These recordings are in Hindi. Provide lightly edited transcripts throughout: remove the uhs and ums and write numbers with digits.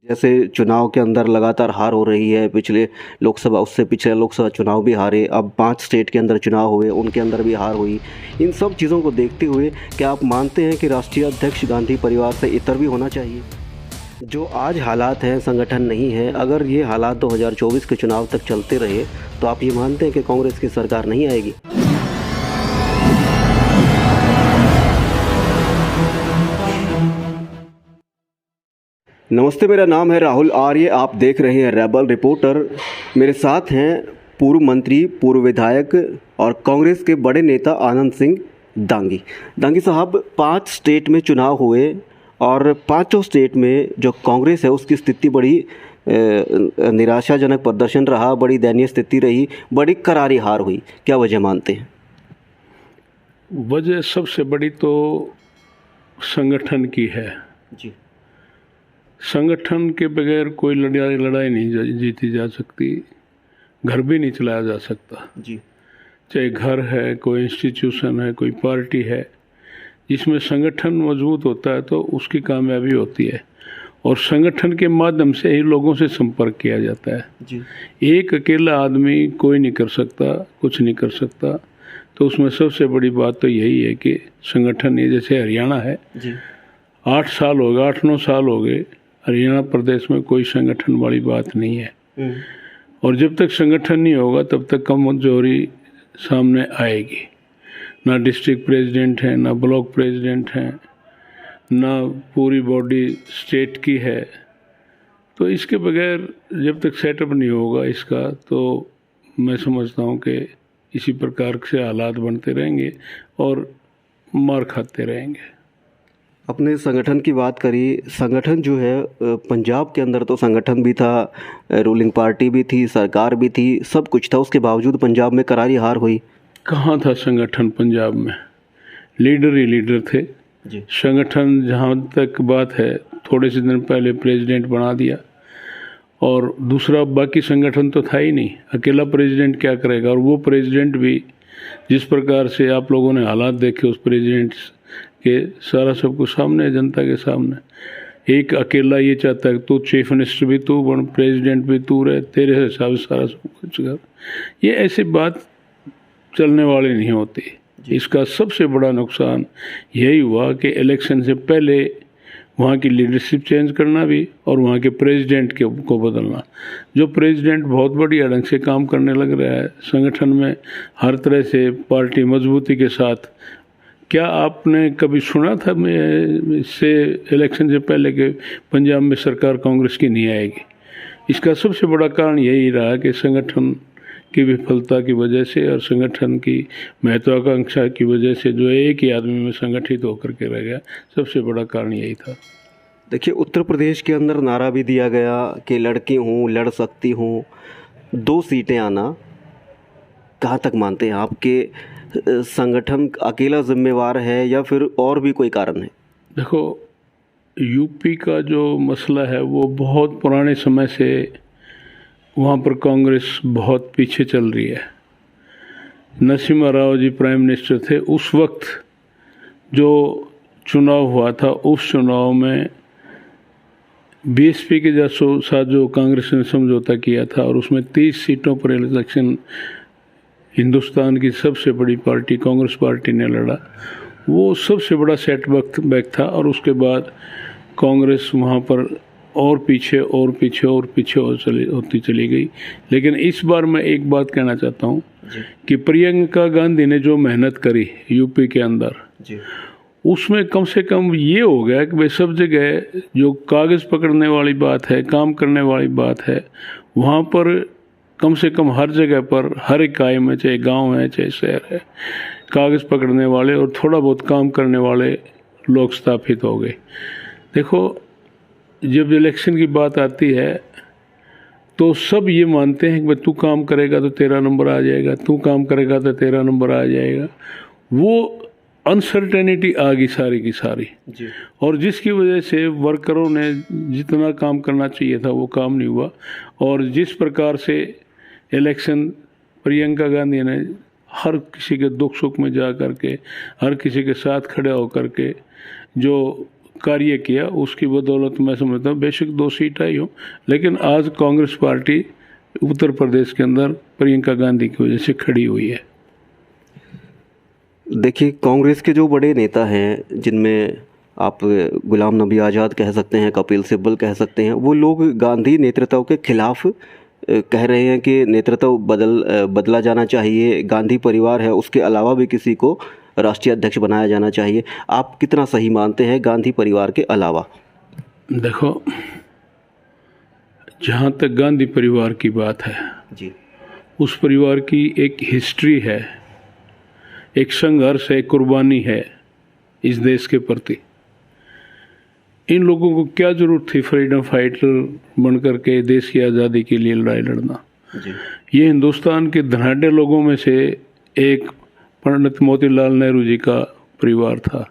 जैसे चुनाव के अंदर लगातार हार हो रही है, पिछले लोकसभा उससे पिछले लोकसभा चुनाव भी हारे, अब 5 स्टेट के अंदर चुनाव हुए, उनके अंदर भी हार हुई। इन सब चीज़ों को देखते हुए क्या आप मानते हैं कि राष्ट्रीय अध्यक्ष गांधी परिवार से इतर भी होना चाहिए? जो आज हालात हैं, संगठन नहीं है, अगर ये हालात 2024 के चुनाव तक चलते रहे तो आप ये मानते हैं कि कांग्रेस की सरकार नहीं आएगी? नमस्ते, मेरा नाम है राहुल आर्य, आप देख रहे हैं रेबल रिपोर्टर। मेरे साथ हैं पूर्व मंत्री, पूर्व विधायक और कांग्रेस के बड़े नेता आनंद सिंह दांगी। दांगी साहब, 5 स्टेट में चुनाव हुए और पांचों स्टेट में जो कांग्रेस है उसकी स्थिति बड़ी निराशाजनक प्रदर्शन रहा, बड़ी दयनीय स्थिति रही, बड़ी करारी हार हुई। क्या वजह मानते हैं? वजह सबसे बड़ी तो संगठन की है जी। संगठन के बगैर कोई लड़ाई नहीं जीती जा सकती, घर भी नहीं चलाया जा सकता जी। चाहे घर है, कोई इंस्टीट्यूशन है, कोई पार्टी है, जिसमें संगठन मजबूत होता है तो उसकी कामयाबी होती है। और संगठन के माध्यम से ही लोगों से संपर्क किया जाता है जी। एक अकेला आदमी कोई नहीं कर सकता, कुछ नहीं कर सकता। तो उसमें सबसे बड़ी बात तो यही है कि संगठन, ये जैसे हरियाणा है जी। 8 साल हो गए, 8-9 साल हो गए, हरियाणा प्रदेश में कोई संगठन वाली बात नहीं है। और जब तक संगठन नहीं होगा तब तक कमजोरी सामने आएगी। ना डिस्ट्रिक्ट प्रेसिडेंट है, ना ब्लॉक प्रेसिडेंट हैं, ना पूरी बॉडी स्टेट की है। तो इसके बगैर जब तक सेटअप नहीं होगा इसका, तो मैं समझता हूँ कि इसी प्रकार से हालात बनते रहेंगे और मार खाते रहेंगे। अपने संगठन की बात करी, संगठन जो है पंजाब के अंदर तो संगठन भी था, रूलिंग पार्टी भी थी, सरकार भी थी, सब कुछ था, उसके बावजूद पंजाब में करारी हार हुई। कहाँ था संगठन पंजाब में? लीडर ही लीडर थे जी। संगठन जहाँ तक बात है, थोड़े से दिन पहले प्रेसिडेंट बना दिया और दूसरा बाकी संगठन तो था ही नहीं। अकेला प्रेसिडेंट क्या करेगा? और वो प्रेसिडेंट भी जिस प्रकार से आप लोगों ने हालात देखे उस प्रेसिडेंट के, सारा सब कुछ सामने है, जनता के सामने। एक अकेला ये चाहता है तू चीफ मिनिस्टर भी तू बन, प्रेसिडेंट भी तू रहे, तेरे हिसाब से सारा सब कुछ कर। ये ऐसी बात चलने वाली नहीं होती। इसका सबसे बड़ा नुकसान यही हुआ कि इलेक्शन से पहले वहाँ की लीडरशिप चेंज करना भी और वहाँ के प्रेसिडेंट को बदलना। जो प्रेसिडेंट बहुत बढ़िया ढंग से काम करने लग रहा है संगठन में, हर तरह से पार्टी मजबूती के साथ। क्या आपने कभी सुना था इससे इलेक्शन से पहले कि पंजाब में सरकार कांग्रेस की नहीं आएगी? इसका सबसे बड़ा कारण यही रहा कि संगठन की विफलता की वजह से और संगठन की महत्वाकांक्षा की वजह से जो एक ही आदमी में संगठित होकर के रह गया, सबसे बड़ा कारण यही था। देखिए, उत्तर प्रदेश के अंदर नारा भी दिया गया कि लड़की हूँ, लड़ सकती हूँ, 2 सीटें आना। कहाँ तक मानते हैं आपके संगठन अकेला जिम्मेवार है या फिर और भी कोई कारण है? देखो, यूपी का जो मसला है वो बहुत पुराने समय से वहाँ पर कांग्रेस बहुत पीछे चल रही है। नरसिम्हा राव जी प्राइम मिनिस्टर थे उस वक्त, जो चुनाव हुआ था उस चुनाव में बीएसपी के साथ जो कांग्रेस ने समझौता किया था और उसमें 30 सीटों पर इलेक्शन हिंदुस्तान की सबसे बड़ी पार्टी कांग्रेस पार्टी ने लड़ा। वो सबसे बड़ा सेटबैक था और उसके बाद कांग्रेस वहाँ पर और पीछे और पीछे और पीछे होती चली गई। लेकिन इस बार मैं एक बात कहना चाहता हूँ कि प्रियंका गांधी ने जो मेहनत करी यूपी के अंदर जी। उसमें कम से कम ये हो गया कि भाई सब जगह जो कागज़ पकड़ने वाली बात है, काम करने वाली बात है, वहाँ पर कम से कम हर जगह पर, हर इकाई में, चाहे गांव है चाहे शहर है, कागज़ पकड़ने वाले और थोड़ा बहुत काम करने वाले लोग स्थापित हो गए। देखो, जब इलेक्शन की बात आती है तो सब ये मानते हैं कि भाई तू काम करेगा तो तेरा नंबर आ जाएगा, तू काम करेगा तो तेरा नंबर आ जाएगा। वो अनसर्टेनिटी आ गई सारी की सारी जी। और जिसकी वजह से वर्करों ने जितना काम करना चाहिए था वो काम नहीं हुआ। और जिस प्रकार से इलेक्शन प्रियंका गांधी ने हर किसी के दुख सुख में जा कर के, हर किसी के साथ खड़े होकर के जो कार्य किया, उसकी बदौलत मैं समझता हूँ बेशक 2 सीट आई हो, लेकिन आज कांग्रेस पार्टी उत्तर प्रदेश के अंदर प्रियंका गांधी की वजह से खड़ी हुई है। देखिए, कांग्रेस के जो बड़े नेता हैं, जिनमें आप गुलाम नबी आज़ाद कह सकते हैं, कपिल सिब्बल कह सकते हैं, वो लोग गांधी नेतृत्व के खिलाफ कह रहे हैं कि नेतृत्व बदला जाना चाहिए, गांधी परिवार है उसके अलावा भी किसी को राष्ट्रीय अध्यक्ष बनाया जाना चाहिए। आप कितना सही मानते हैं गांधी परिवार के अलावा? देखो, जहाँ तक गांधी परिवार की बात है जी, उस परिवार की एक हिस्ट्री है, एक संघर्ष है, कुर्बानी है इस देश के प्रति। इन लोगों को क्या जरूरत थी फ्रीडम फाइटर बन करके देश की आज़ादी के लिए लड़ाई लड़ना? जी। ये हिंदुस्तान के धनाढ़ लोगों में से एक पंडित मोतीलाल नेहरू जी का परिवार था।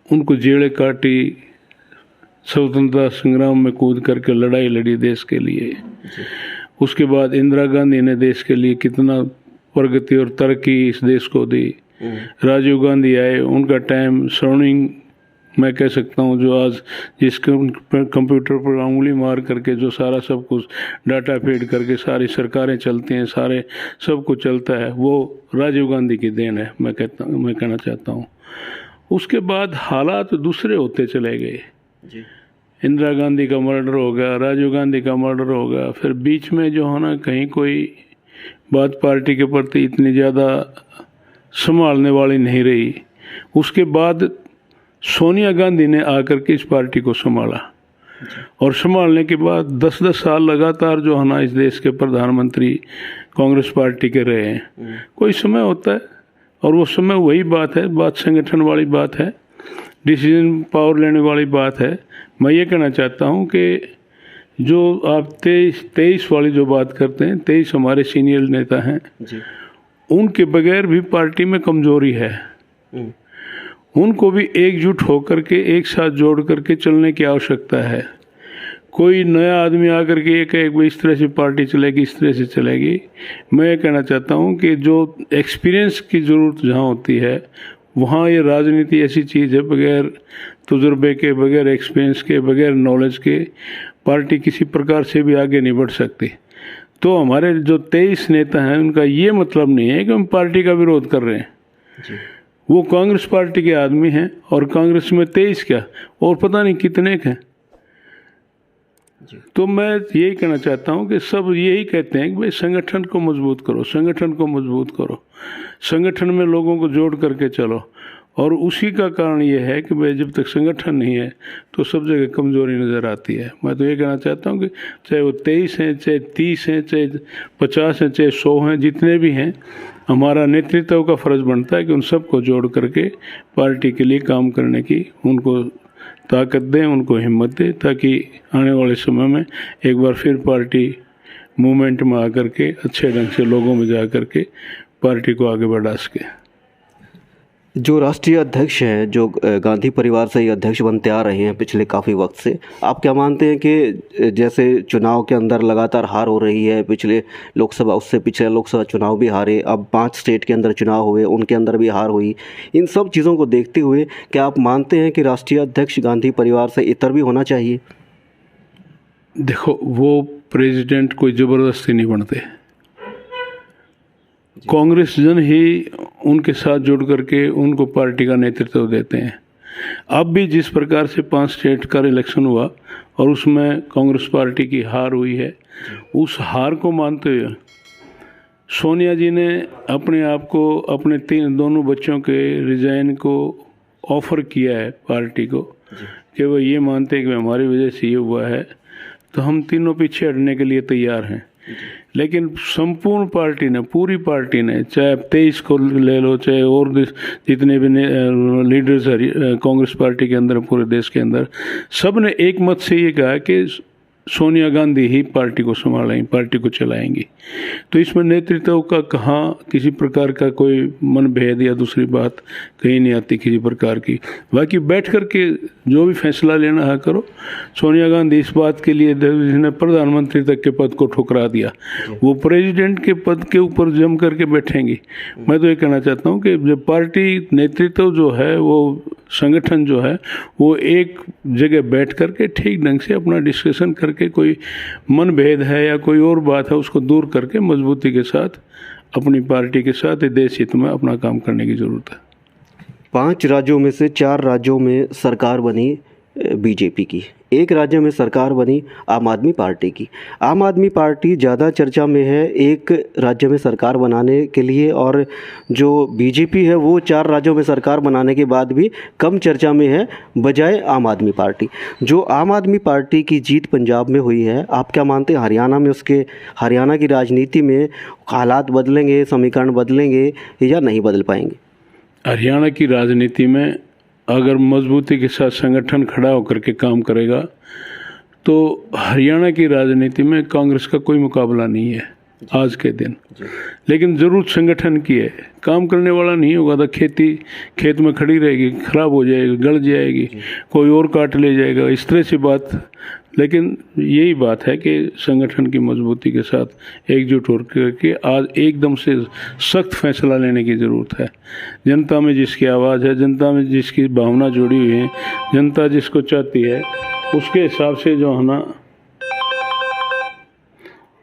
उनको जेलें काटी, स्वतंत्रता संग्राम में कूद करके लड़ाई लड़ी देश के लिए। उसके बाद इंदिरा गांधी ने देश के लिए कितना प्रगति और तरक्की इस देश को दी। राजीव गांधी आए, उनका टाइम स्वर्णिम मैं कह सकता हूँ, जो आज जिस कंप्यूटर पर उंगली मार करके जो सारा सब कुछ डाटा फीड करके सारी सरकारें चलती हैं, सारे सब कुछ चलता है, वो राजीव गांधी की देन है, मैं कहना चाहता हूँ। उसके बाद हालात दूसरे होते चले गए। इंदिरा गांधी का मर्डर हो गया, राजीव गांधी का मर्डर हो गया, फिर बीच में जो है ना कहीं कोई बात पार्टी के प्रति इतनी ज़्यादा संभालने वाली नहीं रही। उसके बाद सोनिया गांधी ने आकर के इस पार्टी को संभाला और संभालने के बाद 10-10 साल लगातार जो है ना इस देश के प्रधानमंत्री कांग्रेस पार्टी के रहे हैं। कोई समय होता है और वो समय वही बात है, बात संगठन वाली बात है, डिसीजन पावर लेने वाली बात है। मैं ये कहना चाहता हूँ कि जो आप 23 वाली जो बात करते हैं, 23 हमारे सीनियर नेता हैं जी। उनके बगैर भी पार्टी में कमजोरी है। उनको भी एकजुट होकर के एक साथ जोड़ करके चलने की आवश्यकता है। कोई नया आदमी आकर के ये कहे कि इस तरह से पार्टी चलेगी, इस तरह से चलेगी। मैं ये कहना चाहता हूँ कि जो एक्सपीरियंस की ज़रूरत जहाँ होती है वहाँ ये राजनीति ऐसी चीज़ है, बगैर तजुर्बे के, बगैर एक्सपीरियंस के, बगैर नॉलेज के पार्टी किसी प्रकार से भी आगे नहीं बढ़ सकती। तो हमारे जो 23 नेता हैं उनका ये मतलब नहीं है कि हम पार्टी का विरोध कर रहे हैं जी। वो कांग्रेस पार्टी के आदमी हैं और कांग्रेस में 23 क्या और पता नहीं कितने हैं। तो मैं यही कहना चाहता हूँ कि सब यही कहते हैं कि भाई संगठन को मजबूत करो, संगठन को मजबूत करो, संगठन में लोगों को जोड़ करके चलो। और उसी का कारण ये है कि भाई जब तक संगठन नहीं है तो सब जगह कमजोरी नज़र आती है। मैं तो ये कहना चाहता हूँ कि चाहे वो 23 हैं, चाहे 30 हैं, चाहे 50 हैं, चाहे 100 हैं, जितने भी हैं, हमारा नेतृत्व का फ़र्ज़ बनता है कि उन सबको जोड़ करके पार्टी के लिए काम करने की उनको ताकत दें, उनको हिम्मत दें, ताकि आने वाले समय में एक बार फिर पार्टी मूवमेंट में आकर के अच्छे ढंग से लोगों में जा कर के पार्टी को आगे बढ़ा सके। जो राष्ट्रीय अध्यक्ष हैं, जो गांधी परिवार से ही अध्यक्ष बनते आ रहे हैं पिछले काफ़ी वक्त से, आप क्या मानते हैं कि जैसे चुनाव के अंदर लगातार हार हो रही है, पिछले लोकसभा, उससे पिछले लोकसभा चुनाव भी हारे, अब 5 स्टेट के अंदर चुनाव हुए, उनके अंदर भी हार हुई, इन सब चीज़ों को देखते हुए क्या आप मानते हैं कि राष्ट्रीय अध्यक्ष गांधी परिवार से इतर भी होना चाहिए? देखो, वो प्रेसिडेंट कोई ज़बरदस्ती नहीं बनते, कांग्रेस जन ही उनके साथ जुड़ करके उनको पार्टी का नेतृत्व देते हैं। अब भी जिस प्रकार से 5 स्टेट का इलेक्शन हुआ और उसमें कांग्रेस पार्टी की हार हुई है, उस हार को मानते हुए सोनिया जी ने अपने आप को, अपने दोनों बच्चों के रिजाइन को ऑफ़र किया है पार्टी को कि वो ये मानते हैं कि हमारी वजह से ये हुआ है, तो हम तीनों पीछे हटने के लिए तैयार हैं। लेकिन संपूर्ण पार्टी ने, पूरी पार्टी ने, चाहे आप 23 को ले लो, चाहे और जितने भी लीडर्स कांग्रेस पार्टी के अंदर, पूरे देश के अंदर, सब ने एक मत से ये कहा कि सोनिया गांधी ही पार्टी को संभालेंगी, पार्टी को चलाएंगी। तो इसमें नेतृत्व का कहाँ किसी प्रकार का कोई मनभेद या दूसरी बात कहीं नहीं आती किसी प्रकार की। बाकी बैठ कर के जो भी फैसला लेना है करो। सोनिया गांधी इस बात के लिए जिन्हें प्रधानमंत्री तक के पद को ठुकरा दिया, वो प्रेसिडेंट के पद के ऊपर जम करके बैठेंगी। मैं तो ये कहना चाहता हूँ कि जब पार्टी नेतृत्व जो है वो संगठन जो है वो एक जगह बैठ करके ठीक ढंग से अपना डिस्कशन करके, कोई मनभेद है या कोई और बात है उसको दूर करके मजबूती के साथ अपनी पार्टी के साथ देश हित में अपना काम करने की ज़रूरत है। 5 राज्यों में से 4 राज्यों में सरकार बनी बीजेपी की, एक राज्य में सरकार बनी आम आदमी पार्टी की। आम आदमी पार्टी ज़्यादा चर्चा में है एक राज्य में सरकार बनाने के लिए, और जो बीजेपी है वो 4 राज्यों में सरकार बनाने के बाद भी कम चर्चा में है बजाय आम आदमी पार्टी। जो आम आदमी पार्टी की जीत पंजाब में हुई है, आप क्या मानते हैं हरियाणा में, उसके हरियाणा की राजनीति में हालात बदलेंगे, समीकरण बदलेंगे या नहीं बदल पाएंगे? हरियाणा की राजनीति में अगर मजबूती के साथ संगठन खड़ा होकर के काम करेगा तो हरियाणा की राजनीति में कांग्रेस का कोई मुकाबला नहीं है आज के दिन। लेकिन ज़रूरत संगठन की है, काम करने वाला नहीं होगा तो खेती खेत में खड़ी रहेगी, खराब हो जाएगी, गल जाएगी, कोई और काट ले जाएगा, इस तरह से बात। लेकिन यही बात है कि संगठन की मजबूती के साथ एकजुट होकर के आज एकदम से सख्त फैसला लेने की ज़रूरत है। जनता में जिसकी आवाज़ है, जनता में जिसकी भावना जुड़ी हुई है, जनता जिसको चाहती है, उसके हिसाब से जो है ना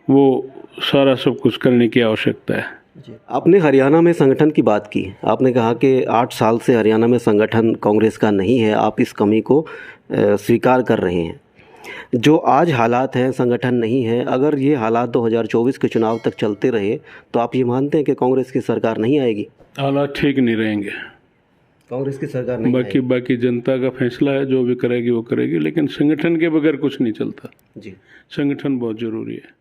वो सारा सब कुछ करने की आवश्यकता है। आपने हरियाणा में संगठन की बात की, आपने कहा कि 8 साल से हरियाणा में संगठन कांग्रेस का नहीं है, आप इस कमी को स्वीकार कर रहे हैं। जो आज हालात हैं, संगठन नहीं है, अगर ये हालात 2024 के चुनाव तक चलते रहे तो आप ये मानते हैं कि कांग्रेस की सरकार नहीं आएगी? हालात ठीक नहीं रहेंगे, कांग्रेस की सरकार नहीं आएगी। बाकी जनता का फैसला है, जो भी करेगी वो करेगी, लेकिन संगठन के बगैर कुछ नहीं चलता। जी, संगठन बहुत ज़रूरी है।